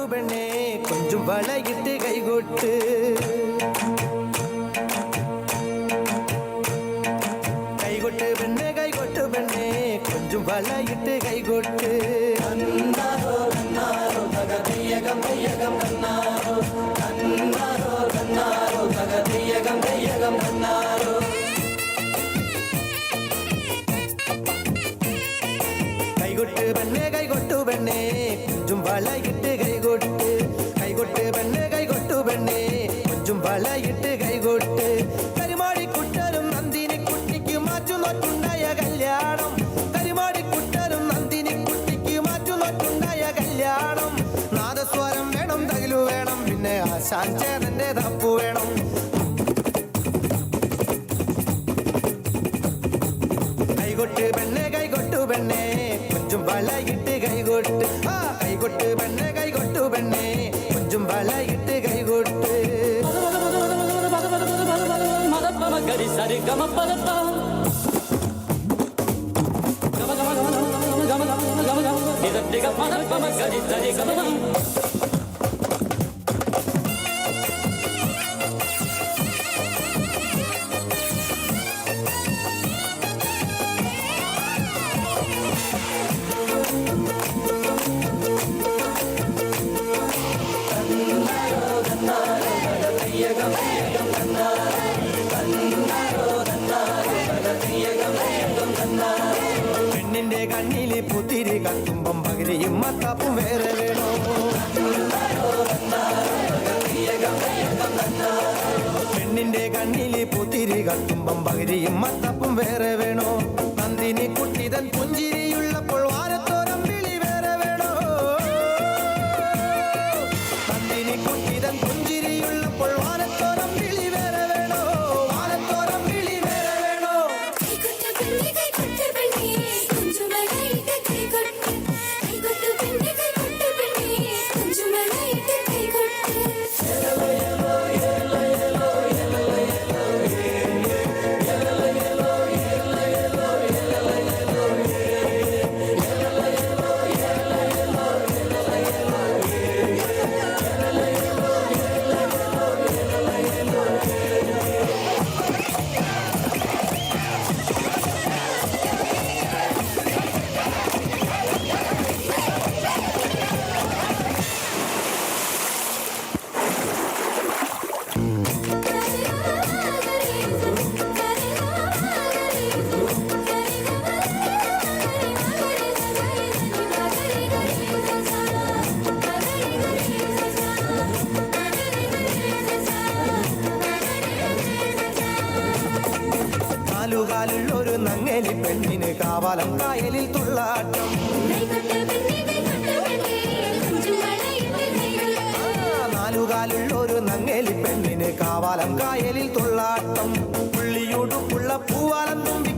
പെണ്ണേ കൊഞ്ചും വളയിട്ട് കൈകൊട്ട് കൈകൊട്ട് പെണ്ണേ കൈകൊട്ട് പെണ്ണേ കൊഞ്ചും വളയിട്ട് കൈകൊട്ട് കൈകൊട്ട് പെണ്ണേ കൈകൊട്ടു പെണ്ണേ കൊഞ്ചും വളയിട്ട് കൈകൊട്ട് കൈകൊട്ട് പെണ്ണേ കൈകൊട്ടു പെണ്ണേ കൊഞ്ചും വളയിട്ട് കൈകൊട്ട് കരിമാടിക്കുട്ടനും നന്ദിനി കുട്ടിക്ക് മാറ്റുനോട്ടുണ്ടായ കല്യാണം കരിമാടിക്കുട്ടനും നന്ദിനി കുട്ടിക്ക് മാറ്റുനോട്ടുണ്ടായ കല്യാണം നാദസ്വരം വേണം തകിലു വേണം പിന്നെ ആശാൻ ചേതന്റെ തപ്പു വേണം കൈകൊട്ട് പെണ്ണേ കൈകൊട്ടു പെണ്ണേ കൊഞ്ചും വളയിട്ട് കൈകൊട്ട് ആ കൈകൊട്ട് പെണ്ണേ കൈകൊട്ടു പെണ്ണേ കൊഞ്ചും വളയിട്ട് കൈകൊട്ട് പെണ്ണിന്റെ കണ്ണില് പുത്തിരി കത്തുമ്പം പകരയും മത്താപ്പും വേറെ വേണോ പെണ്ണിന്റെ കണ്ണില് പുത്തിരി കത്തുമ്പം പകരയും മത്താപ്പും വേറെ വേണോ നന്ദിനി കുട്ടിതൻ പുഞ്ചിരിയുള്ളപ്പോൾ വാരത്തോരം വിളി വേറെ വേണോ നന്ദിനി കുട്ടിതൻ പുഞ്ചിരിയുള്ളപ്പോൾ വാരത്തോരം വിളി വേറെ വേണോ വാരത്തോരം വിളി വേറെ വേണോ നാലുകാലുള്ളൊരു നങ്ങേലി പെണ്ണിന് കാവാലം കായലിൽ തുള്ളാട്ടം നാലുകാലുള്ളൊരു നങ്ങേലി പെണ്ണിന് കാവാലം കായലിൽ തുള്ളാട്ടം പുള്ളിയോടുള്ള പൂവാലം തുമ്പി